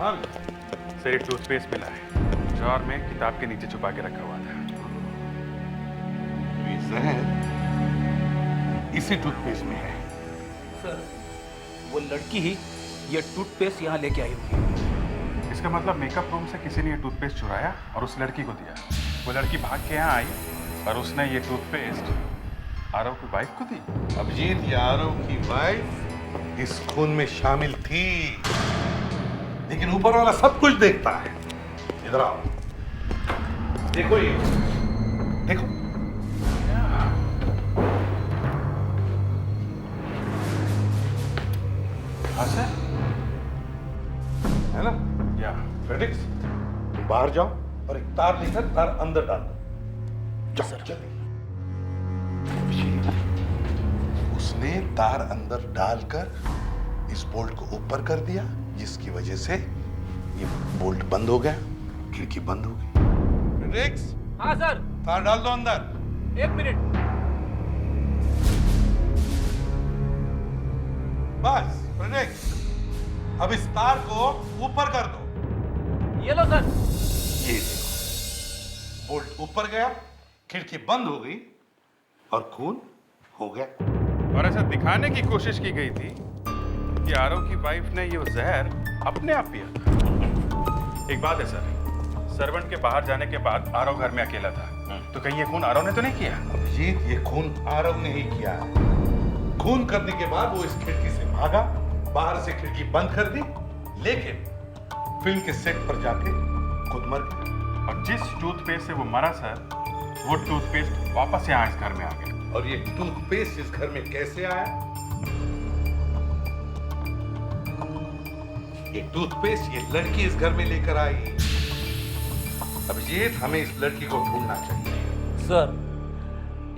हाँ सर, एक टूथपेस्ट मिला है, जार में किताब के नीचे छुपा के रखा हुआ था। ये जहर इसी टूथपेस्ट में है। सर, वो लड़की ही ये टूथपेस्ट यहाँ लेके आई होगी। इसका मतलब मेकअप रूम से किसी ने ये टूथपेस्ट चुराया और उस लड़की को दिया। वो लड़की भाग के यहाँ आई और उसने ये टूथपेस्ट आरव की वाइफ को दी। अभिजीत, ये आरव की वाइफ इस खून में शामिल थी, लेकिन ऊपर वाला सब कुछ देखता है। इधर आओ, देखो ये, देखो। हाँ सर, है ना? या फेडिक्स, तुम बाहर जाओ और एक तार लेकर तार अंदर डाल दो। जाओ जल्दी। उसने तार अंदर डालकर इस बोल्ट को ऊपर कर दिया, जिसकी वजह से ये बोल्ट बंद हो गया, खिड़की बंद हो गई। फेडिक्स, हाँ सर। तार डाल दो अंदर। 1 मिनट। बस फेडिक्स, अब इस तार को ऊपर कर दो। ये लो सर। ये देखो, बोल्ट ऊपर गया, खिड़की बंद हो गई और खून हो गया। और ऐसा दिखाने की कोशिश की गई थी कि आरव की वाइफ ने ये जहर अपने आप पिया था। एक बात है सर, सर्वेंट के बाहर जाने के बाद आरव घर में अकेला था, तो कहीं ये खून आरव ने तो नहीं किया? अभिजीत, ये खून आरव ने ही किया है। खून करने के बाद वो इस खिड़की से भागा, बाहर से खिड़की बंद कर दी, लेकिन फिल्म के सेट पर जाके खुद मर गया। और जिस टूथपेस्ट से वो मरा सर, वो टूथपेस्ट वापस यहाँ इस घर में आ गया। और ये टूथपेस्ट इस घर में कैसे आया? ये टूथपेस्ट ये लड़की इस घर में लेकर आई। अभिजीत, हमें इस लड़की को ढूंढना चाहिए। सर,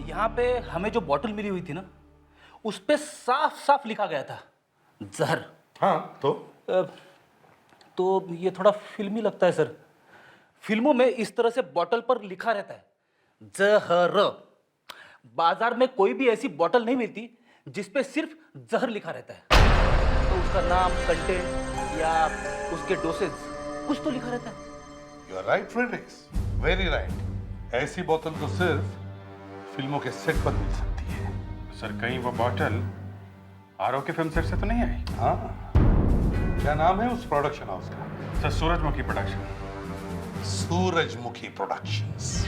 यहाँ पे हमें जो बोतल मिली हुई थी ना, उस पे साफ साफ लिखा गया था जहर। हाँ तो ये थोड़ा फिल्मी लगता है सर। फिल्मों में इस तरह से बोतल पर लिखा रहता है जहर। बाजार में कोई भी ऐसी बोतल नहीं मिलती जिसपे सिर्फ जहर लिखा रहता है। तो उसका नाम, कंटेंट या उसके डोसेज कुछ तो लिखा रहता है। You are right Fredericks, very right. ऐसी बोतल तो सिर्फ फिल्मों के सेट पर मिल सकती है। सर, कहीं वो बॉटल आरव के फिल्म सेट से तो नहीं आई? हाँ, क्या नाम है उस प्रोडक्शन हाउस का? सर, सूरजमुखी प्रोडक्शन। सूरजमुखी प्रोडक्शंस।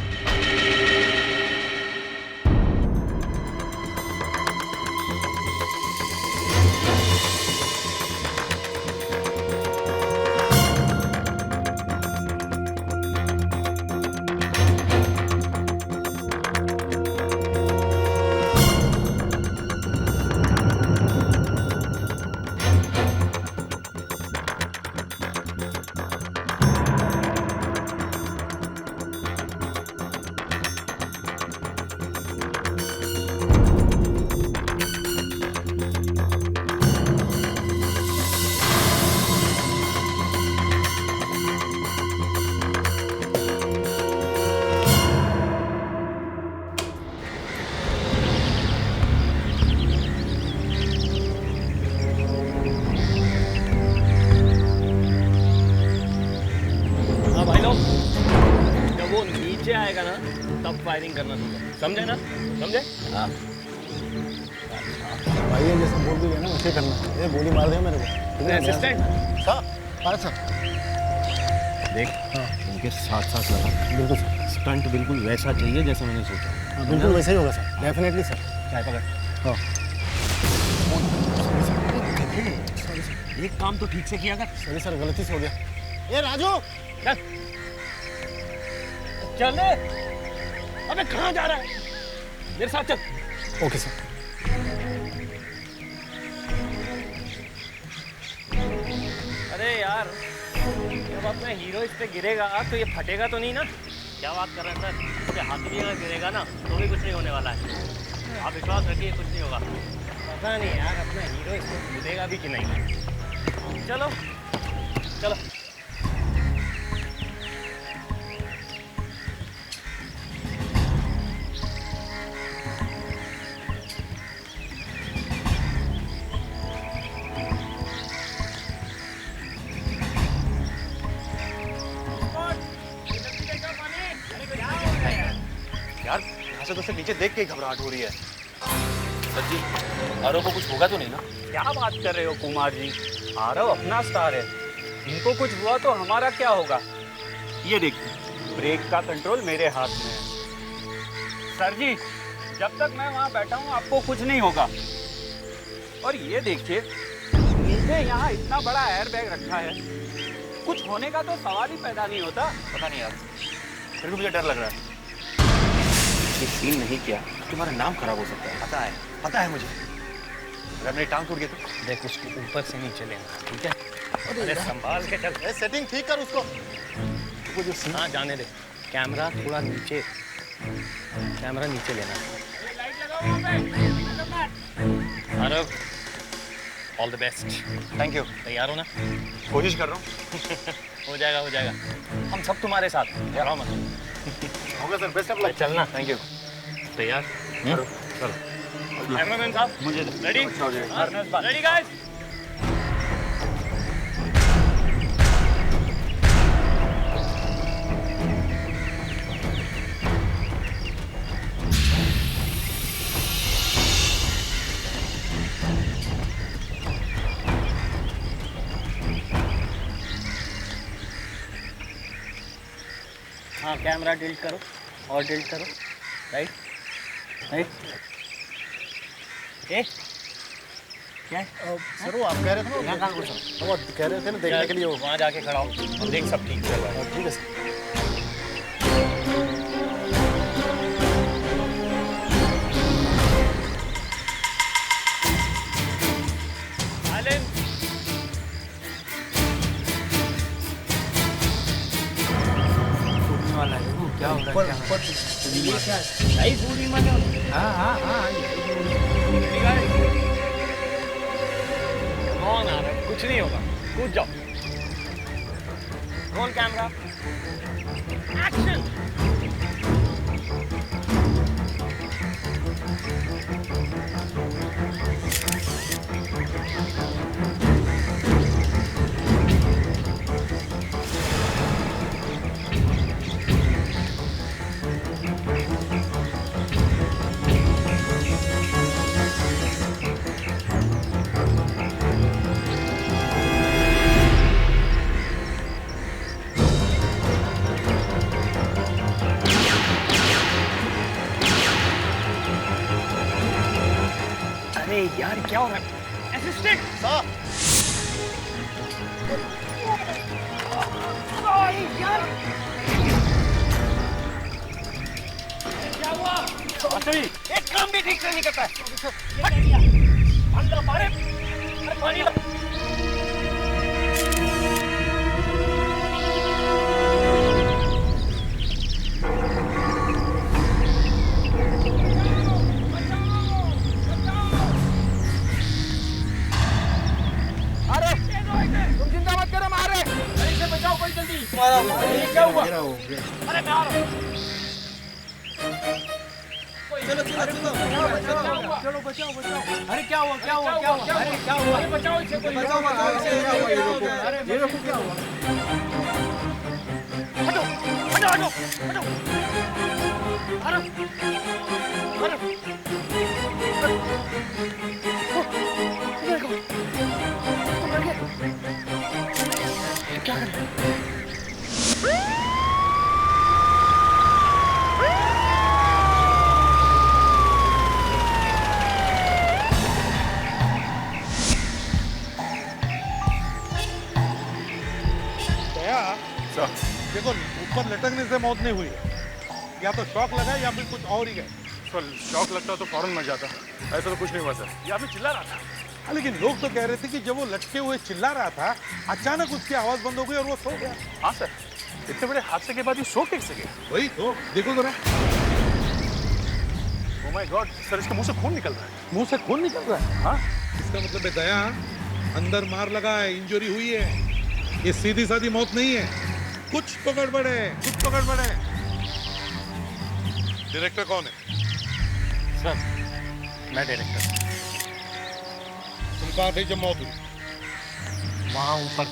आएगा ना तब फायरिंग करना चाहिए, समझे ना? समझे? हाँ भाई ये जैसे बोल दिया ना वैसे करना। ये गोली मार दिया मेरे को। असिस्टेंट सर, सर देख, हाँ उनके साथ साथ लगा। बिल्कुल सर, स्टंट बिल्कुल वैसा चाहिए जैसा मैंने सोचा। हाँ बिल्कुल वैसा ही होगा सर, डेफिनेटली सर। चाय पकड़। हाँ एक काम तो ठीक से किया कर। सॉरी सर, गलती से हो गया। ये राजू, चल रे। अबे कहाँ जा रहा है? मेरे साथ चल। Okay sir. अरे यार, जब अपना हीरो इस पे गिरेगा तो ये फटेगा तो नहीं ना? क्या बात कर रहे हैं सर? इसके हाथ भी अगर गिरेगा ना तो भी कुछ नहीं होने वाला है। आप विश्वास रखिए, कुछ नहीं होगा। पता नहीं यार, अपना हीरो इसको कूदेगा भी कि नहीं। चलो चलो। यहाँ से तो सिर्फ नीचे देख के ही घबराहट हो रही है। सर जी, आरव को कुछ होगा तो नहीं ना? क्या बात कर रहे हो कुमार जी? आरव अपना स्टार है, इनको कुछ हुआ तो हमारा क्या होगा? ये देखिए, ब्रेक का कंट्रोल मेरे हाथ में है। सर जी, जब तक मैं वहाँ बैठा हूँ आपको कुछ नहीं होगा। और ये देखिए, नीचे यहाँ इतना बड़ा एयर बैग रखा है, कुछ होने का तो सवाल ही पैदा नहीं होता। पता नहीं यार, फिर भी मुझे डर लग रहा है। ये सीन नहीं किया तुम्हारा नाम खराब हो सकता है। पता है मुझे। अगर मेरी टांग टूट गई तो देख, उसको ऊपर से नीचे लेना, ठीक है? अरे संभाल के चल। सेटिंग ठीक कर उसको। हाँ जाने दे। कैमरा थोड़ा नीचे, कैमरा नीचे लेना। Aarav, all the best. Thank you. तैयार हो ना? कोशिश कर रहा हूँ। हो जाएगा, हो जाएगा। हम सब तुम्हारे साथ हैं, डरो मत। होगा सर, बेस्ट ऑफ लक। चलना। Thank you. तैयार? चलो। कैमरामैन साहब, मुझे रेडी? Ready guys? हाँ, कैमरा डिलीट करो और डिलीट करो। Right right. ए क्या है? सर वो आप कह रहे थे ना, यहाँ कहाँ घुसा? वो कह रहे थे ना देखने के लिए वो। वहाँ जाके खड़ा हो और देख सब ठीक चल रहा है। ठीक है सर। साइलेंस। वाला है वो, क्या हो रहा है? ये क्या है? आई पूरी मानो। हाँ, कौन आ रहा है? कुछ नहीं होगा, कूद जाओ। Roll camera, action. अरे यार क्या हो रहा है? असिस्टेंट सर, क्या हुआ? एक काम भी ठीक से नहीं करता है। अंदर मारे, अरे पानी ला। तुम चिंता मत करो, मारे से बचाओ कोई जल्दी। ये क्या हुआ? अरे मैं आ रहा हूँ। चलो बचाओ। अरे क्या हुआ? अरे क्या हुआ? बचाओ इसे, कोई बचाओ। ये रोको, क्या हुआ? हटो। क्या कर रहे हैं? देखो, ऊपर लटकने से मौत नहीं हुई है, या तो शॉक लगा या फिर कुछ और ही गए। सर शॉक लगता तो फौरन मर जाता, ऐसा तो कुछ नहीं हुआ सर। ये आदमी चिल्ला रहा था। हाँ, लेकिन लोग तो कह रहे थे कि जब वो लटके हुए चिल्ला रहा था, अचानक उसकी आवाज बंद हो गई और वो सो गया। हाँ सर, इतने बड़े हादसे के बाद ये सो कैसे गया? वही तो, देखो जरा। ओह माय गॉड सर, इसके मुंह से खून निकल रहा है। मुंह से खून निकल रहा है। हाँ, इसका मतलब है दया, अंदर मार लगा है, इंजरी हुई है। ये सीधी सादी मौत नहीं है, कुछ तो गड़बड़ है। डायरेक्टर कौन है? सर मैं डायरेक्टर। तुम कहाँ थे जब मौत हुई? वहाँ ऊपर,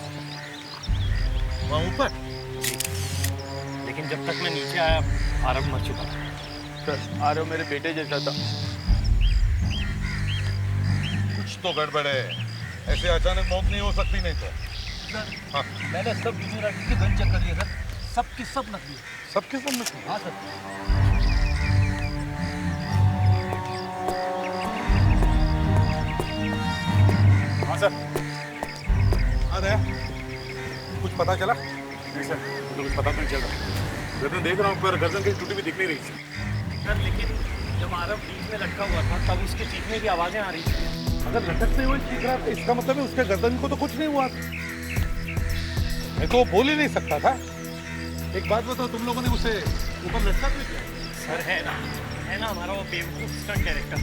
वहाँ ऊपर? लेकिन जब तक मैं नीचे आया आरव मर चुका था। सर आरव मेरे बेटे जैसा था। कुछ तो गड़बड़ है, ऐसे अचानक मौत नहीं हो सकती नहीं तो। सर हाँ मैंने सब वीडियोग्राफी के गन चेक कर लिए सर, सबकी सब नकली है। सबके सब में हाँ सर। हाँ सर। हाँ दया, कुछ पता चला? नहीं सर, मुझे कुछ पता नहीं चल रहा। गर्दन देख रहा हूँ पर गर्दन की टूटी भी दिख नहीं रही सर। सर लेकिन जब आरव बीच में लटका हुआ था तब उसके चीखने की आवाजें आ रही थी। अगर लटकते हुए चीख रहा था इसका मतलब है उसके गर्दन को तो कुछ नहीं हुआ। मैं तो वो बोल ही नहीं सकता था। एक बात बताओ, तुम लोगों ने उसे ऊपर लटका क्यों दिया? सर है ना हमारा वो बेवकूफ स्टंट डायरेक्टर,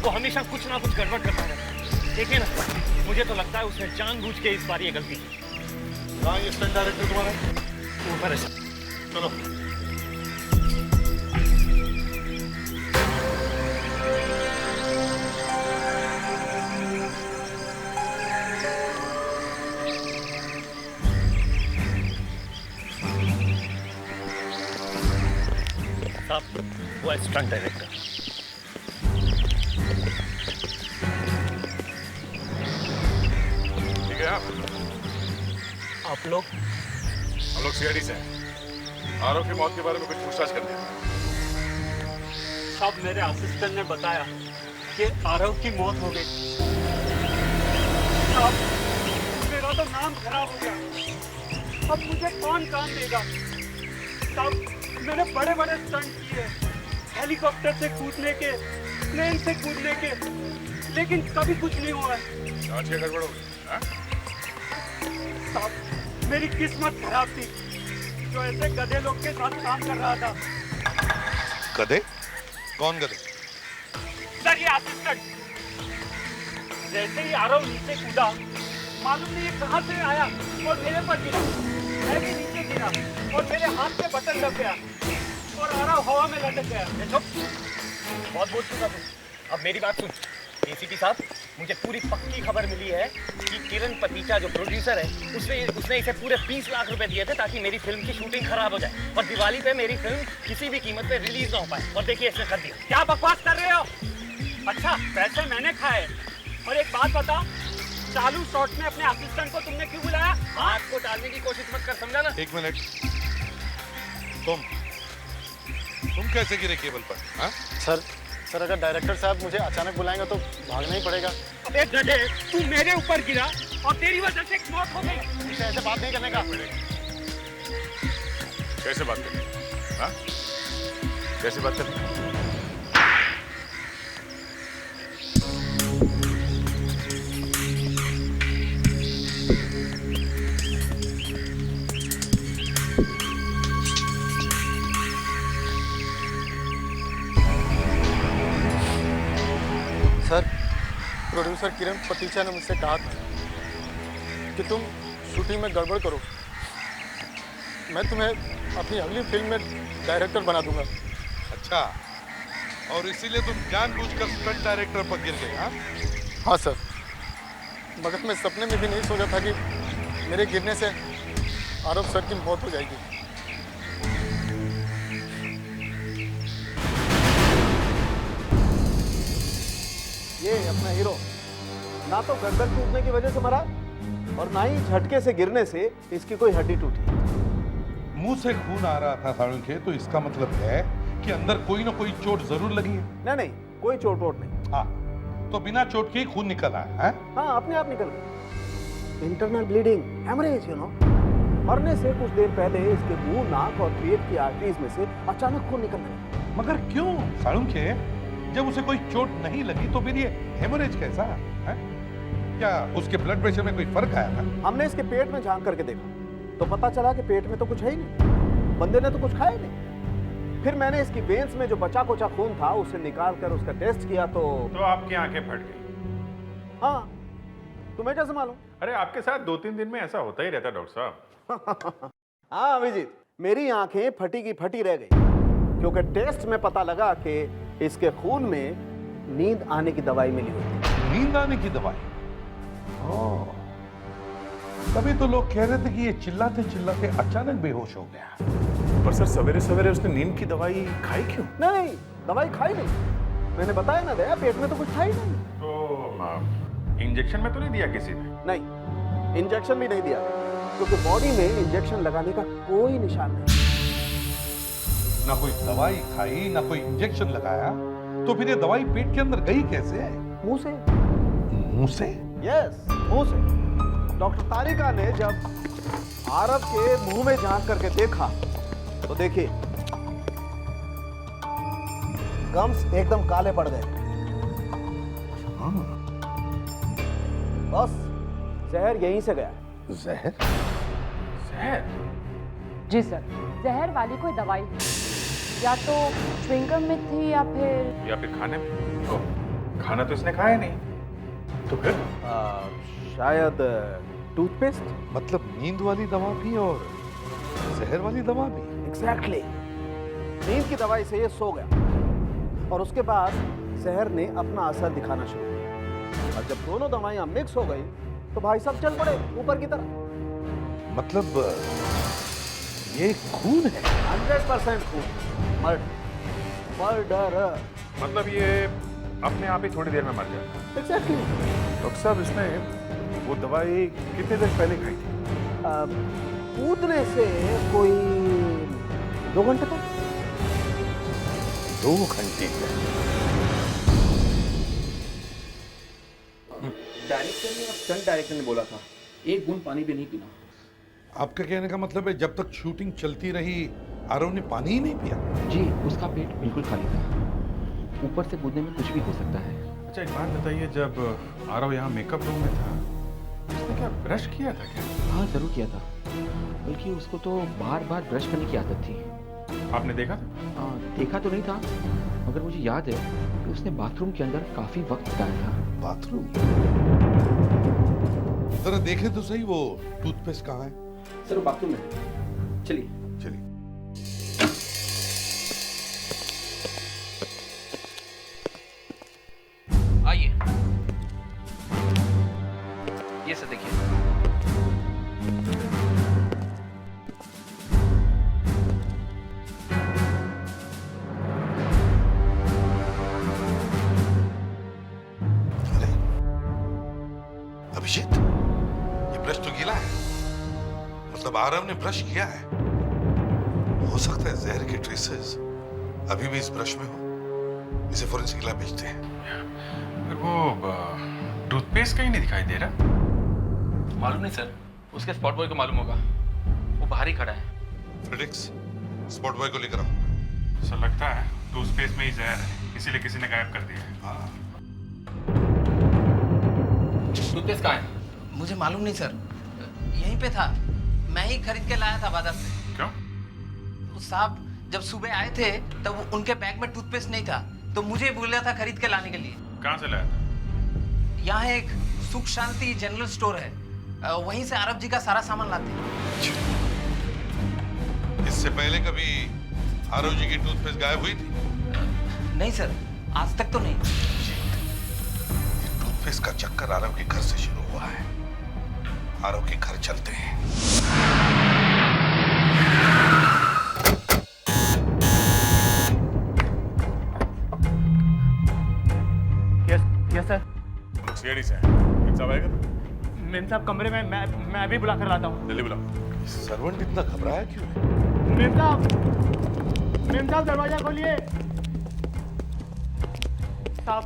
वो हमेशा कुछ ना कुछ गड़बड़ करता रहता है। देखिए ना, मुझे तो लगता है उसने जानबूझ के इस बार ये गलती की। कहाँ ये स्टंट डायरेक्टर तुम्हारा? ऊपर है सर। चलो। साहब वो है स्टंट डायरेक्टर। ठीक है आप लोग हम लोग सीआईडी से हैं। आरव की मौत के बारे में कुछ पूछताछ करते हैं। साहब मेरे असिस्टेंट ने बताया कि आरव की मौत हो गई। साहब मेरा तो नाम खराब हो गया, अब मुझे कौन काम देगा? साहब मैंने बड़े बड़े स्टंट किए, हेलीकॉप्टर से कूदने के, प्लेन से कूदने के, लेकिन कभी कुछ नहीं हुआ है। जांच क्या गड़बड़ हो गई? हाँ? साहब मेरी किस्मत खराब थी, जो ऐसे गधे लोग के साथ काम कर रहा था। गधे? कौन गधे? सर ये असिस्टेंट, जैसे ही आरव नीचे कूदा, मालूम नहीं ये कहाँ से आया और मेरे पर गिरा। मैं भी नीचे गिरा और मेरे हाथ में बटन लग गया और आरव हवा में लटक गया। बहुत बोल चुका तू, अब मेरी बात सुन। एसीपी साहब, मुझे पूरी पक्की खबर मिली है कि किरण पतीचा जो प्रोड्यूसर है उसने इसे पूरे 20 लाख रुपए दिए थे ताकि मेरी फिल्म की शूटिंग खराब हो जाए और दिवाली पे मेरी फिल्म किसी भी कीमत पे रिलीज ना हो पाए। और देखिए इसने कर दिया। क्या बकवास कर रहे हो? अच्छा पैसे मैंने खाए। और एक बात बता, चालू शॉट में अपने असिस्टेंट को तुमने क्यों बुलाया? हाथ को टालने की कोशिश मत कर, समझा ना? एक मिनट, तुम कैसे गिरे केबल पर? हाँ? सर अगर डायरेक्टर साहब मुझे अचानक बुलाएंगे तो भागना ही पड़ेगा। अबे गधे, तू मेरे ऊपर गिरा और तेरी वजह से एक मौत हो गई। मुझे ऐसे बात नहीं करने का। कैसे बात करें? हाँ? कैसे बात करें? सर प्रोड्यूसर किरण पतीचा ने मुझसे कहा था कि तुम शूटिंग में गड़बड़ करो, मैं तुम्हें अपनी अगली फिल्म में डायरेक्टर बना दूंगा। अच्छा, और इसीलिए तुम जानबूझकर स्टंट डायरेक्टर पर गिर गए? हाँ? हाँ सर, मगर मैं सपने में भी नहीं सोचा था कि मेरे गिरने से आरव सर की मौत हो जाएगी। ये अपना हीरो ना तो गर्दन टूटने की वजह से मरा और ना ही झटके से गिरने से इसकी कोई हड्डी टूटी। मुंह से खून आ रहा था साळुंखे, तो इसका मतलब है कि अंदर कोई ना कोई चोट जरूर लगी है। नहीं, कोई चोट वोट नहीं। हाँ, तो बिना चोट के ही खून निकल आया है? हाँ, अपने आप निकल गया। Internal bleeding, haemorrhage, you know. मरने से कुछ देर पहले इसके मुंह, नाक और पेट की आर्टरीज में से अचानक खून निकलने लगा। मगर क्यों साळुंखे? जब उसे कोई चोट नहीं लगी तो फिर ये हेमरेज कैसा है? क्या उसके ब्लड प्रेशर में कोई फर्क आया था? हमने इसके पेट में झांक करके देखा तो पता चला कि पेट में तो कुछ है ही नहीं, बंदे ने तो कुछ खाया ही नहीं। फिर मैंने इसकी वेन्स में जो बचा कुचा खून था उसे निकाल कर उसका टेस्ट किया तो आपकी आंखें फट गई? हाँ, तुम्हें कैसे मालूम? अरे आपके साथ 2-3 दिन में ऐसा होता ही रहता डॉक्टर साहब। हाँ अभिजीत, मेरी आंखें फटी की फटी रह गई क्योंकि टेस्ट में पता लगा कि इसके खून में नींद आने की दवाई मिली हुई। नींद आने की दवाई? ओह, तभी तो लोग कह रहे थे कि ये चिल्लाते चिल्लाते अचानक बेहोश हो गया। पर सर सवेरे सवेरे उसने नींद की दवाई खाई क्यों? नहीं, दवाई खाई नहीं। मैंने बताया ना दया, पेट में तो कुछ था ही नहीं। तो इंजेक्शन में तो नहीं दिया किसी ने? नहीं, इंजेक्शन भी नहीं दिया, क्योंकि बॉडी में इंजेक्शन लगाने का कोई निशान नहीं। ना कोई दवाई खाई ना कोई इंजेक्शन लगाया, तो फिर ये दवाई पेट के अंदर गई कैसे? मुंह से। मुंह से? यस, मुंह से। डॉक्टर तारिका ने जब आरव के मुंह में झांक करके देखा तो देखिए, गम्स एकदम काले पड़ गए। बस जहर यहीं से गया। जहर? जहर? जी सर, जहर वाली कोई दवाई या तो च्युइंगम में थी या फिर खाने में। ओ, खाना तो इसने खाया नहीं, तो फिर? शायद टूथपेस्ट। मतलब नींद वाली दवा भी और जहर वाली दवा भी? एग्जैक्टली। नींद की दवाई से ये सो गया और उसके बाद जहर ने अपना असर दिखाना शुरू किया, और जब दोनों दवाइयां मिक्स हो गई तो भाई साहब चल पड़े ऊपर की तरफ। मतलब ये खून है? 100% खून। मर्डर। मतलब ये अपने आप ही थोड़ी देर में मर जाता? एग्जैक्टली। डॉक्टर साहब इसने वो दवाई कितने दिन पहले खाई थी? कूदने से कोई 2 घंटे तक। 2 घंटे पहले? डायरेक्टर ने और स्टंट डायरेक्टर ने बोला था एक बूंद पानी भी नहीं पीना। आपका कहने का मतलब है जब तक शूटिंग चलती रही आरव ने पानी ही नहीं पिया? जी, उसका पेट बिल्कुल खाली था। ऊपर से कूदने में कुछ भी हो सकता है। अच्छा एक बात बताइए, जब आरव यहाँ मेकअप रूम में था उसने क्या ब्रश किया था क्या? हाँ जरूर किया था, बल्कि उसको तो बार बार ब्रश करने की आदत थी। आपने देखा था? देखा तो नहीं था, मगर मुझे याद है कि उसने बाथरूम के अंदर काफी वक्त बिताया था। बाथरूम? जरा देखे तो सही वो टूथपेस्ट कहाँ है? सर वो बाथरूम में। चलिए चलिए। आइए, ये सर देखिए। अरे अभिजीत, ये ब्रश तो गीला है, मतलब आरव ने ब्रश किया है। हो सकता है जहर के ट्रेसेस अभी भी इस ब्रश में हो। इसे फोरेंसिक लैब भेजते हैं। फिर वो टूथपेस्ट कहीं नहीं दिखाई दे रहा। मालूम नहीं सर, उसके स्पॉट बॉय को मालूम होगा, वो बाहर ही खड़ा है। फ्रेडिक्स, स्पॉट बॉय को लेकर आओ। सर लगता है टूथपेस्ट में ही जहर है, इसीलिए किसी ने गायब कर दिया है। हाँ। टूथपेस्ट कहाँ है? मुझे मालूम नहीं सर, यहीं पे था, मैं ही खरीद के लाया था बाजार से। क्यों? उस साहब जब सुबह आए थे तब उनके बैग में टूथपेस्ट नहीं था, तो मुझे बोला था खरीद के लाने के लिए। कहाँ से लाया था? यहाँ एक सुख शांति जनरल स्टोर है, वहीं से आरव जी का सारा सामान लाते हैं। इससे पहले कभी आरव जी की टूथपेस्ट गायब हुई थी? नहीं सर, आज तक तो नहीं। ये टूथपेस्ट का चक्कर आरव के घर से शुरू हुआ है। आरव के घर चलते हैं। Yes sir. सीआईडी से मेम साहब आएगा? मेम साहब कमरे में, मैं अभी बुला कर लाता हूँ। जल्दी बुलाओ। सर्वेंट इतना घबराया क्यों है? मेम साहब दरवाजा खोलिए। साहब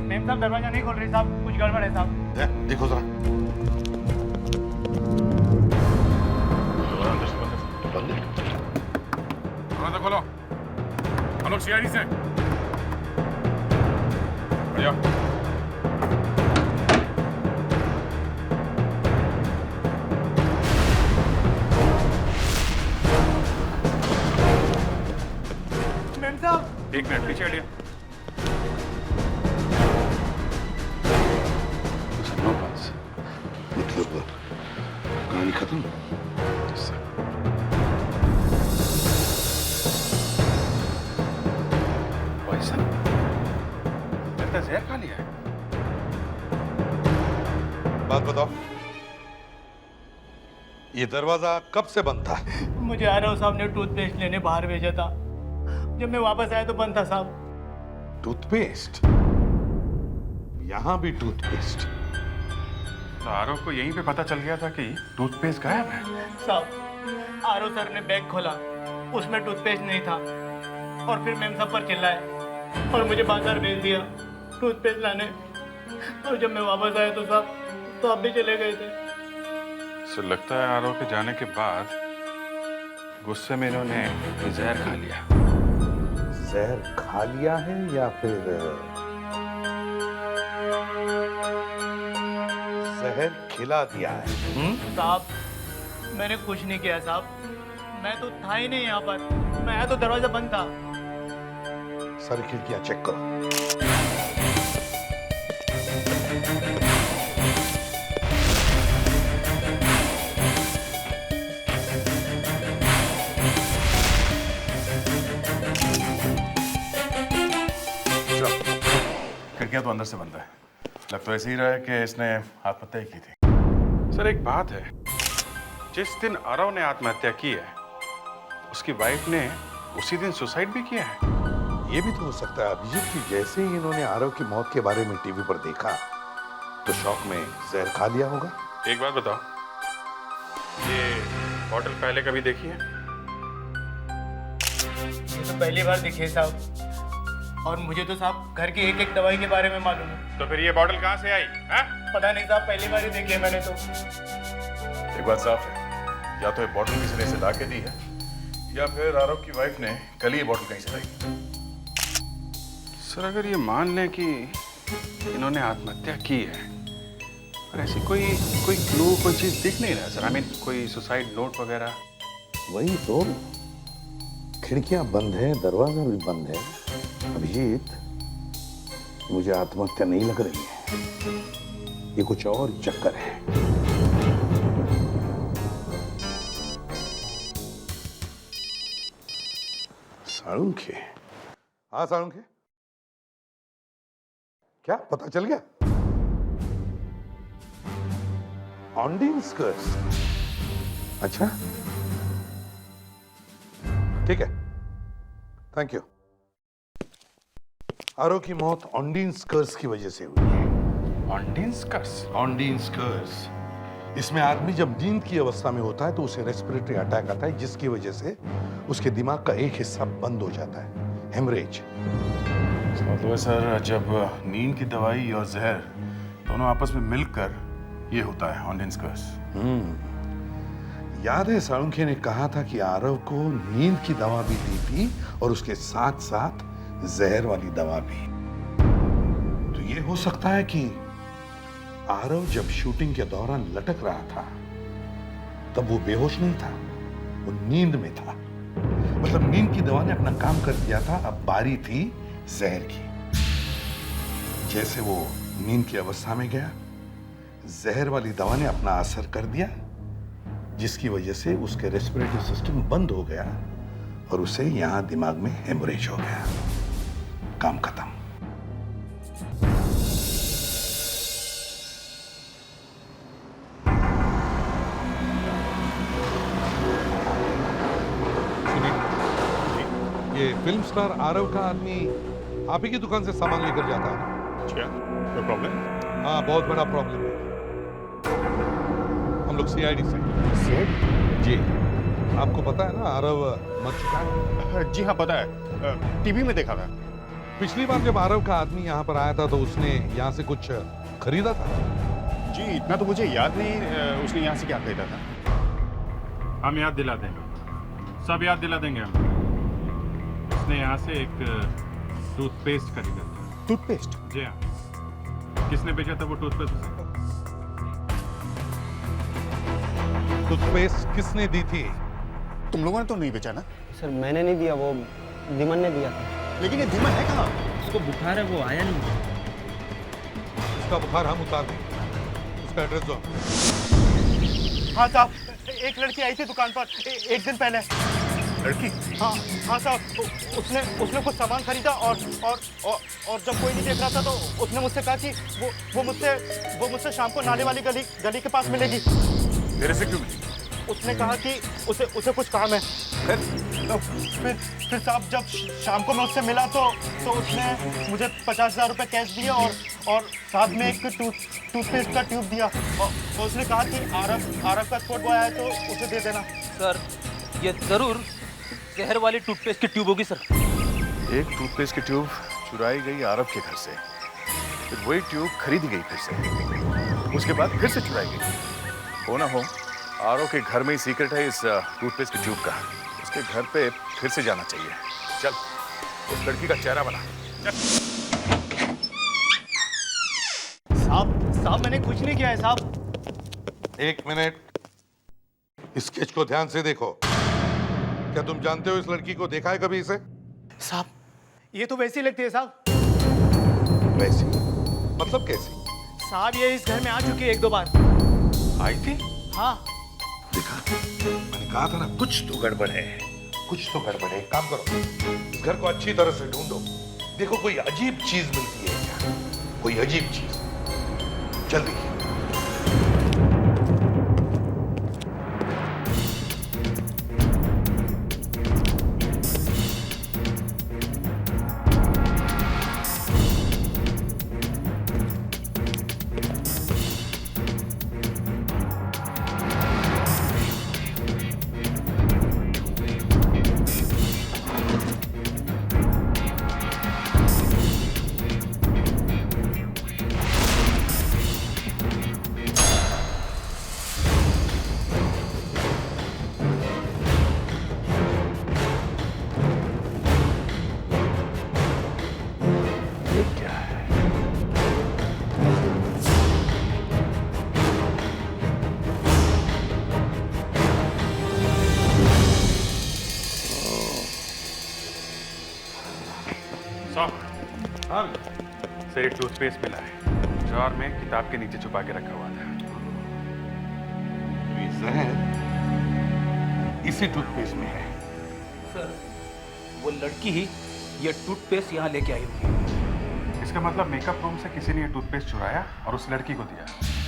मेम साहब दरवाजा नहीं खोल रही साहब, कुछ गड़बड़ है साहब। देखो जरा। अंदर से बंद है। दरवाजा खोलो, हम लोग सीआईडी से। बढ़िया। मेम साहब, एक मिनट पीछे हटिए। मतलब कहानी खत्म? पैसा लगता है जहर खा लिया है। बात बताओ। ये दरवाजा कब से बंद था? मुझे आरव साहब ने टूथपेस्ट लेने बाहर भेजा था। जब मैं वापस आया तो बंद था साहब। टूथपेस्ट? यहां भी टूथपेस्ट? तो आरव को यहीं पे पता चल गया था कि टूथपेस्ट गायब है। साहब आरव सर ने बैग खोला, उसमें टूथपेस्ट नहीं था और फिर मैम सब पर चिल्लाए और मुझे बाजार भेज दिया टूथपेस्ट लाने। और जब मैं वापस आया तो साहब तो आप भी चले गए थे। सो लगता है आरव के जाने के बाद गुस्से में इन्होंने जहर खा लिया। जहर खा लिया है या फिर जहर खिला दिया है? साहब मैंने कुछ नहीं किया साहब, मैं तो था ही नहीं यहाँ पर। मैं आया तो दरवाजा बंद था। सारी खिड़कियां चेक करो। खिड़कियां तो अंदर से बंद है। लग तो ऐसे ही रहा है कि इसने आत्महत्या ही की थी। सर एक बात है, जिस दिन आरव ने आत्महत्या की है उसकी वाइफ ने उसी दिन सुसाइड भी किया है। ये भी तो हो सकता है अभिजीत कि जैसे ही इन्होंने आरव की मौत के बारे में टीवी पर देखा तो शौक में जहर खा लिया होगा। एक बात बताओ, ये बॉटल पहले कभी देखी है? ये तो पहली बार दिखे साहब, और मुझे तो साहब घर की एक एक दवाई के बारे में मालूम है। तो फिर ये बॉटल कहाँ से आई है? पता नहीं साहब, पहली बार ही देखी है मैंने तो। एक बात साफ है, या तो ये बॉटल किसी ने इसे ला के दी है या फिर आरव की वाइफ ने कल ये बॉटल कहीं से लाई। सर अगर ये मान लें कि इन्होंने आत्महत्या की है और ऐसी कोई क्लू कोई चीज दिख नहीं रहा सर। आई मीन कोई सुसाइड नोट वगैरह। वही तो, खिड़कियां बंद है, दरवाजा भी बंद है। अभिजीत मुझे आत्महत्या नहीं लग रही है, ये कुछ और चक्कर है। साळुंखे? हाँ साळुंखे, क्या पता चल गया? ऑनडीन स्कर्स? अच्छा ठीक है, थैंक यू। आरव की मौत ऑनडीन स्कर्स की वजह से हुई है। ऑनडीन स्कर्स? ऑनडीन स्कर्स, इसमें आदमी जब नींद की अवस्था में होता है तो उसे रेस्पिरेटरी अटैक आता है, जिसकी वजह से उसके दिमाग का एक हिस्सा बंद हो जाता है, हेमरेज। तो सर जब नींद की दवाई और जहर दोनों आपस में मिलकर ये होता है ऑनडीन स्कर्स। याद है साळुंखे ने कहा था कि आरव को नींद की दवा भी दी थी और उसके साथ साथ जहर वाली दवा भी। तो ये हो सकता है कि आरव जब शूटिंग के दौरान लटक रहा था तब वो बेहोश नहीं था, वो नींद में था। मतलब नींद की दवा ने अपना काम कर दिया था, अब बारी थी जहर की। जैसे वो नींद की अवस्था में गया, जहर वाली दवा ने अपना असर कर दिया, जिसकी वजह से उसके रेस्पिरेटरी सिस्टम बंद हो गया और उसे यहां दिमाग में हेमरेज हो गया। काम खत्म। ये फिल्म स्टार आरव का आदमी आप ही की दुकान से सामान लेकर जाता है? क्या कोई प्रॉब्लम? हाँ बहुत बड़ा प्रॉब्लम है। हम लोग सीआईडी से। जी, आपको पता है ना आरव मर चुका है? जी हाँ पता है, टीवी में देखा था। पिछली बार जब आरव का आदमी यहाँ पर आया था तो उसने यहाँ से कुछ खरीदा था? जी इतना तो मुझे याद नहीं, उसने यहाँ से क्या खरीदा था। हम याद दिला देंगे, सब याद दिला देंगे हम। उसने यहाँ से एक टूथपेस्ट खरीदा था। टूथपेस्ट? जी हाँ। किसने बेचा था वो टूथपेस्ट उसे? टूथपेस्ट किसने दी थी? तुम लोगों ने तो नहीं बेचा ना? सर मैंने नहीं दिया, वो दिमन ने दिया था। लेकिन ये धीमा है कहाँ? उसको बुखार है, वो आया नहीं। उसका बुखार हम उतार देंगे, उसका एड्रेस दो। हाँ साहब, एक लड़की आई थी दुकान पर एक दिन पहले। लड़की? हाँ हाँ साहब, उसने कुछ सामान खरीदा और जब कोई नहीं देख रहा था तो उसने मुझसे कहा कि वो मुझसे शाम को नाले वाली गली के पास मिलेगी। मेरे से क्यों मिली? उसने कहा कि उसे कुछ काम है। फिर साहब जब शाम को मैं उससे मिला तो उसने मुझे 50,000 रुपये कैश दिए और साथ में एक टूथपेस्ट का ट्यूब दिया और उसने कहा कि आरव का स्पॉट बॉय आया तो उसे दे देना। सर ये जरूर जहर वाली टूथपेस्ट की ट्यूब होगी सर। एक टूथपेस्ट की ट्यूब चुराई गई आरव के घर से, फिर वही ट्यूब खरीदी गई फिर से, उसके बाद फिर से चुराई गई। हो ना हो, आरव के घर में ही सीक्रेट है इस टूथपेस्ट की ट्यूब का। उसके घर पे फिर से जाना चाहिए। चल, उस लड़की का चेहरा बना। साहब मैंने कुछ नहीं किया है साहब। एक मिनट, स्केच को ध्यान से देखो। क्या तुम जानते हो इस लड़की को? देखा है कभी इसे? साहब ये तो वैसी लगती है साहब। वैसी मतलब कैसी? साहब ये इस घर में आ चुकी है 1-2 बार। आई थी? हाँ। देखा, मैंने कहा था ना कुछ तो गड़बड़ है, कुछ तो गड़बड़ है। एक काम करो, इस घर को अच्छी तरह से ढूंढो, देखो कोई अजीब चीज मिलती है क्या, कोई अजीब चीज। जल्दी। सर एक टूथपेस्ट मिला है, जार में किताब के नीचे छुपा के रखा हुआ था। ये जहर इसी टूथपेस्ट में है। सर वो लड़की ही ये टूथपेस्ट यहाँ लेके आई होगी। इसका मतलब मेकअप रूम से किसी ने ये टूथपेस्ट चुराया और उस लड़की को दिया।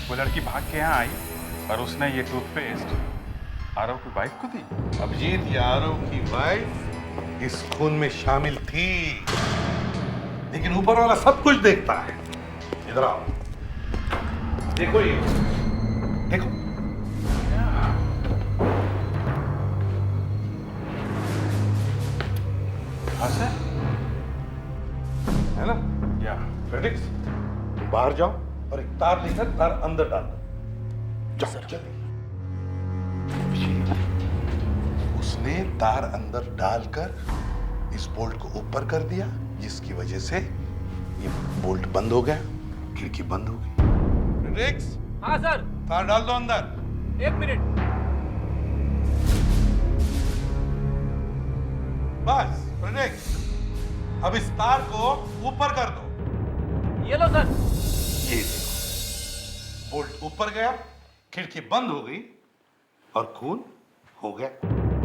वो लड़की भाग के यहाँ आई और उसने ये टूथपेस्ट आरव की वाइफ को दी। अभिजीत, ये आरव की वाइफ इस खून में शामिल थी, लेकिन ऊपर वाला सब कुछ देखता है। इधर आओ, देखो ये, देखो। हाँ सर, है ना? या फेलिक्स, तुम बाहर जाओ और एक तार लेकर तार अंदर डाल दो। जाओ जल्दी। उसने तार अंदर डालकर इस बोल्ट को ऊपर कर दिया, जिसकी वजह से ये बोल्ट बंद हो गया, खिड़की बंद हो गई। फेलिक्स, हाँ सर। तार डाल दो अंदर। 1 मिनट। बस फेलिक्स, अब इस तार को ऊपर कर दो। ये लो सर। ये देखो, बोल्ट ऊपर गया, खिड़की बंद हो गई और खून हो गया।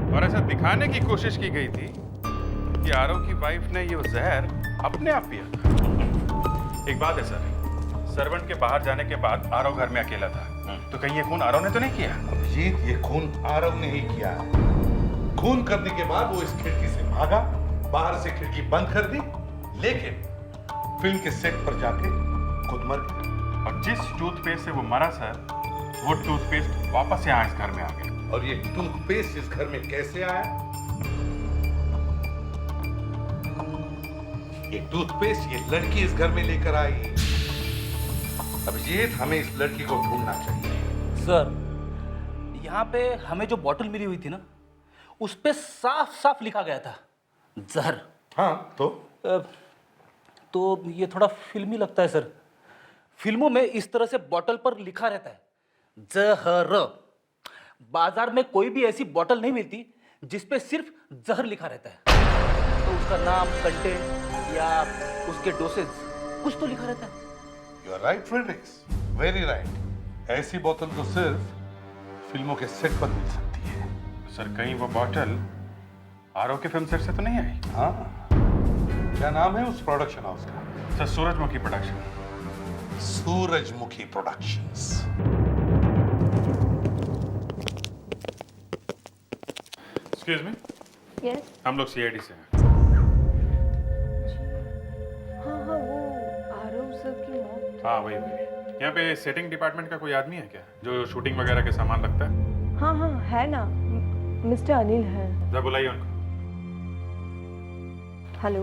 और ऐसा दिखाने की कोशिश की गई थी कि आरव की वाइफ ने ये जहर अपने आप पिया था। एक बात है सर, सर्वेंट के बाहर जाने के बाद आरव घर में अकेला था, तो कहीं ये खून आरव ने तो नहीं किया? अभिजीत, ये खून आरव ने ही किया। खून करने के बाद वो इस खिड़की से भागा, बाहर से खिड़की बंद कर दी, लेकिन फिल्म के सेट पर जाके खुद मर गया। और जिस टूथपेस्ट से वो मरा सर, वो टूथपेस्ट वापस यहाँ इस घर में आ गया। और ये टूथपेस्ट इस घर में कैसे आया? ये टूथपेस्ट ये लड़की इस घर में लेकर आई। अभिजीत, हमें इस लड़की को ढूंढना चाहिए। सर यहाँ पे हमें जो बोतल मिली हुई थी ना, उस पे साफ साफ लिखा गया था जहर। हाँ तो ये थोड़ा फिल्मी लगता है सर। फिल्मों में इस तरह से बोतल पर लिखा रहता है जहर। बाजार में कोई भी ऐसी बोतल नहीं मिलती जिसपे सिर्फ जहर लिखा रहता है। तो उसका नाम, कंटेंट या उसके डोसेज कुछ तो लिखा रहता है। You are right Fredericks, very right. ऐसी बोतल तो सिर्फ फिल्मों के सेट पर मिल सकती है। सर कहीं वो बोतल आरव के फिल्म सेट से तो नहीं आई? हाँ, क्या नाम है उस प्रोडक्शन हाउस का? सर सूरजमुखी प्रोडक्शन। सूरजमुखी प्रोडक्शंस। Excuse me, yes. हम लोग सीआईडी से हैं। हाँ हाँ, वो आरव सर की मौत। हाँ वही वही। यहाँ पे सेटिंग डिपार्टमेंट का कोई आदमी है क्या जो शूटिंग वगैरह के सामान रखता है? हाँ हाँ है ना, मिस्टर अनिल है। जरा बुलाइए उनको। हेलो,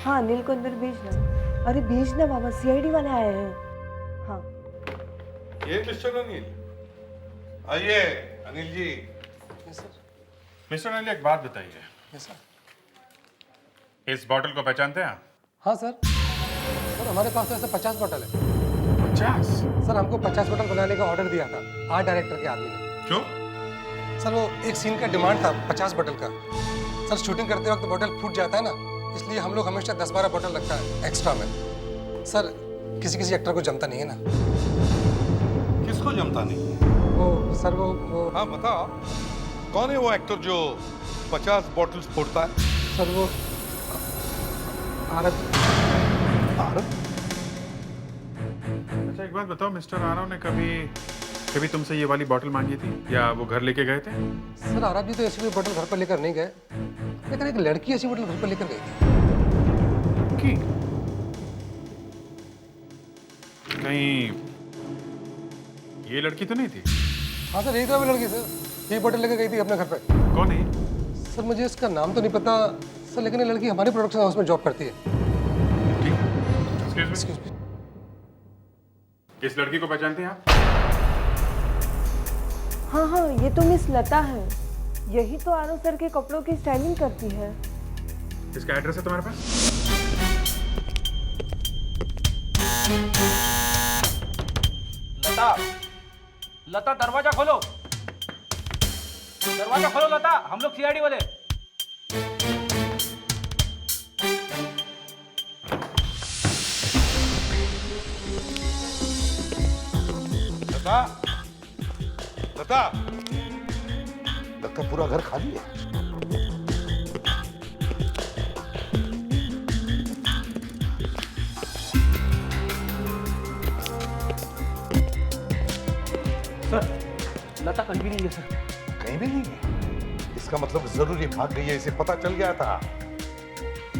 हाँ अनिल को अंदर भेजना। अरे भेजना बाबा, सीआईडी वाले आए हैं। हाँ ये मिस्टर अनिल, आइए अनिल जी। मिस्टर अनिल, एक बात बताइए। Yes sir. इस बॉटल को पहचानते हैं आप? हाँ सर, सर हमारे पास तो ऐसे 50 बोतल है। 50? सर हमको 50 बोतल बनाने का ऑर्डर दिया था आर्ट डायरेक्टर के आदमी ने। क्यों? सर वो एक सीन का डिमांड था 50 बोतल का। सर शूटिंग करते वक्त बोतल फूट जाता है ना, इसलिए हम लोग हमेशा 10-12 बोतल रखता है एक्स्ट्रा में। सर किसी किसी एक्टर को जमता नहीं है ना। किसको जमता नहीं? वो सर वो हाँ बताओ, कौन है वो एक्टर जो 50 बॉटल्स फोड़ता है? सर वो आरव। अच्छा एक बात बताओ, मिस्टर आरव ने कभी तुमसे ये वाली बॉटल मांगी थी या वो घर लेके गए थे? सर आरव जी तो ऐसी कोई बोतल घर पर लेकर नहीं गए, लेकिन एक लड़की ऐसी बोतल घर पर लेकर गई थी। कहीं ये लड़की तो नहीं थी? हाँ सर यही तो वो लड़की सर, ये बोतल लेकर गई थी अपने घर पे। कौन है? सर मुझे इसका नाम तो नहीं पता सर, लेकिन ये लड़की हमारे प्रोडक्शन हाउस में जॉब करती है। एक्सक्यूज मी, इस लड़की को पहचानते हैं आप? हाँ हाँ, ये तो मिस लता है। यही तो आरव सर के कपड़ों की स्टाइलिंग करती है। इसका एड्रेस है तुम्हारे पास? लता, लता दरवाजा खोलो, दरवाजा खोलो लता, हम लोग सीआईडी वाले। लता, लता, लगता पूरा घर खाली है। सर लता कहीं भी नहीं है सर। कहीं भी नहीं है? इसका मतलब जरूर ये भाग गई है, इसे पता चल गया था।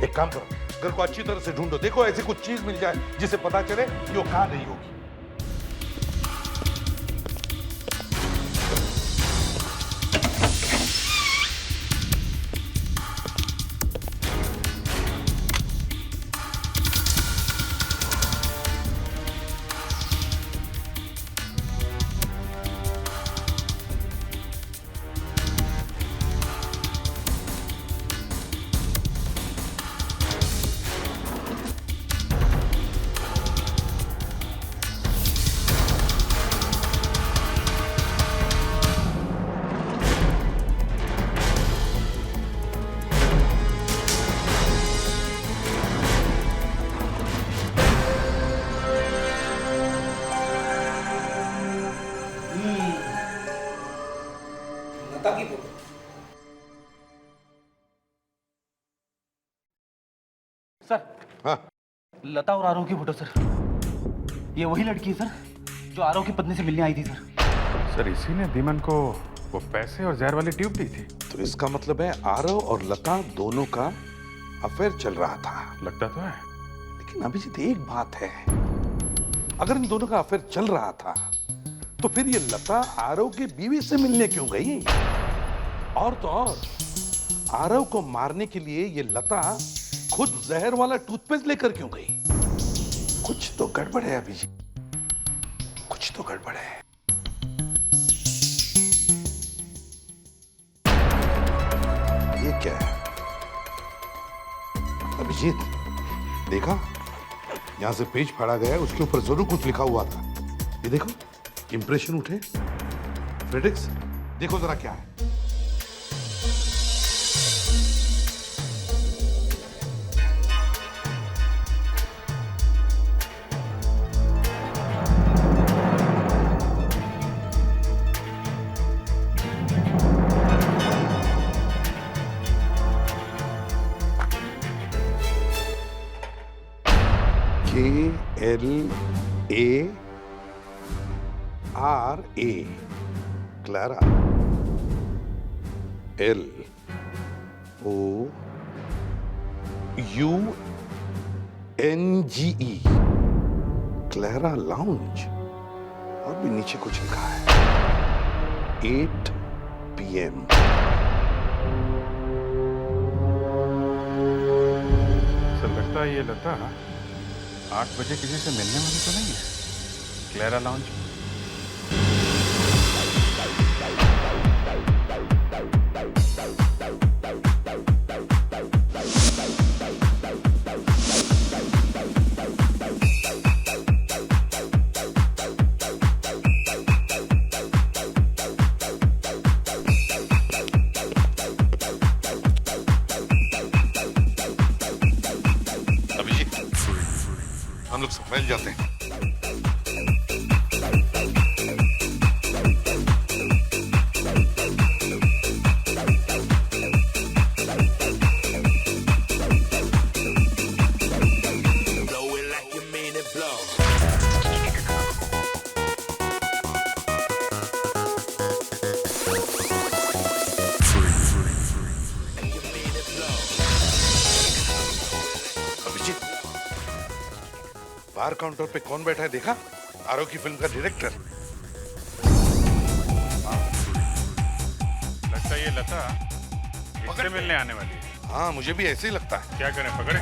एक काम करो, घर को अच्छी तरह से ढूंढो, देखो ऐसी कुछ चीज मिल जाए जिसे पता चले कि वो कहां गई होगी। लता की फोटो। सर हाँ लता और आरव की फोटो सर। ये वही लड़की है सर जो आरव की पत्नी से मिलने आई थी सर। सर इसी ने धीमन को वो पैसे और जहर वाली ट्यूब दी थी। तो इसका मतलब है आरव और लता दोनों का अफेयर चल रहा था। लगता तो है। लेकिन अभिजीत एक बात है, अगर इन दोनों का अफेयर चल रहा था तो फिर ये लता आरव की बीवी से मिलने क्यों गई? और तो और आरव को मारने के लिए ये लता खुद जहर वाला टूथपेस्ट लेकर क्यों गई? कुछ तो गड़बड़ है अभिजीत, कुछ तो गड़बड़ है। ये क्या है अभिजीत? देखा, यहां से पेज फाड़ा गया है, उसके ऊपर जरूर कुछ लिखा हुआ था। ये देखो, इंप्रेशन उठे। फ्रेडिक्स, देखो जरा क्या है। KLARA, Clara. L Clara lounge. और भी नीचे कुछ लिखा है 8 PM। सर लगता है ये लता 8 बजे किसी से मिलने वाली तो नहीं है क्लेरा लाउंज। अभिजीत, हम लोग सब फैल जाते हैं। बार काउंटर पे कौन बैठा है देखा? आरव की फिल्म का डायरेक्टर। लगता है ये लता इससे मिलने आने वाली है। हाँ, मुझे भी ऐसे ही लगता है। क्या करें, पकड़े?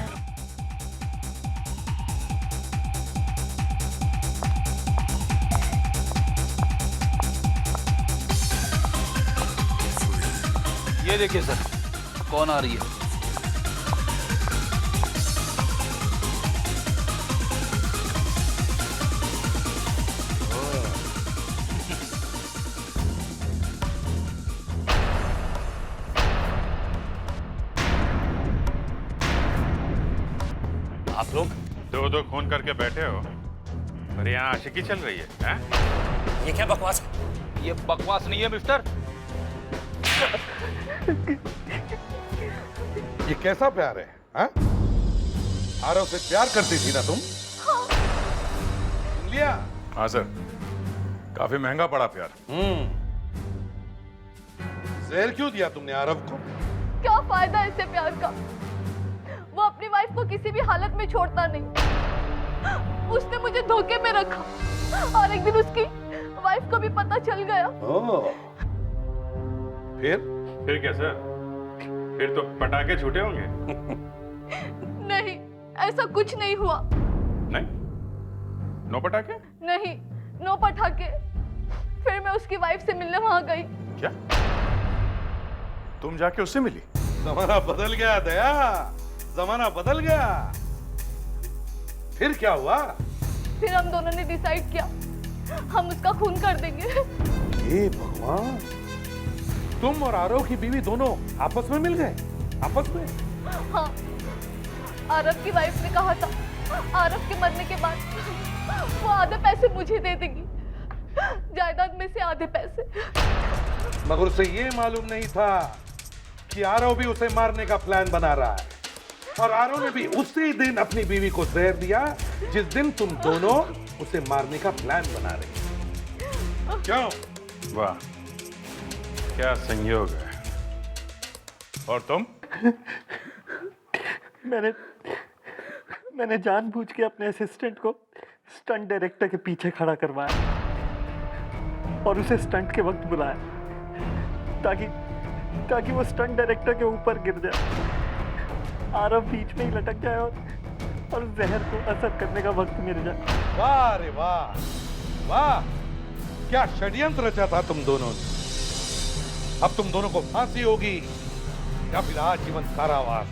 ये देखिए सर, कौन आ रही है। आप लोग दो खून करके बैठे हो और यहाँ आशिकी चल रही है, हैं? ये क्या बकवास? ये बकवास नहीं है मिस्टर। ये कैसा प्यार है? हाँ? आरव से प्यार करती थी ना तुम? सुन लिया? हाँ सर, काफी महंगा पड़ा प्यार। जहर क्यों दिया तुमने आरव को? क्या फायदा इससे प्यार का? वो अपनी वाइफ को किसी भी हालत में छोड़ता नहीं। उसने मुझे धोखे में रखा और एक दिन उसकी वाइफ को भी पता चल गया। फिर क्या सर? फिर तो पटाखे छूटे होंगे। नहीं, ऐसा कुछ नहीं हुआ। नहीं? नो पटाखे? नहीं, नो पटाखे। फिर मैं उसकी वाइफ से मिलने वहां गई। क्या? तुम जाके उससे मिली? जमाना बदल गया दया, जमाना बदल गया। फिर क्या हुआ? फिर हम दोनों ने डिसाइड किया हम उसका खून कर देंगे। हे भगवान, तुम और आरव की बीवी दोनों आपस में मिल गए? आपस में? हाँ, आरव की वाइफ ने कहा था आरव के मरने के बाद वो आधे पैसे मुझे दे देगी, जायदाद में से आधे पैसे। मगर उसे ये मालूम नहीं था कि आरव भी उसे मारने का प्लान बना रहा है। और आरव ने भी उसी दिन अपनी बीवी को जहर दिया जिस दिन तुम दोनों उसे मारने का प्लान बना रहे। क्यों? वाह, क्या संयोग है। और तुम? मैंने जानबूझ के अपने असिस्टेंट को स्टंट डायरेक्टर के पीछे खड़ा करवाया और उसे स्टंट के वक्त बुलाया ताकि वो स्टंट डायरेक्टर के ऊपर गिर जाए, आरव बीच में ही लटक जाए और जहर को असर करने का वक्त मिल जाए। वाह रे वाह, वाह, क्या षड्यंत्र रचा था तुम दोनों ने। अब तुम दोनों को फांसी होगी या फिर आजीवन कारावास,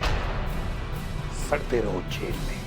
सड़ते रहो जेल में।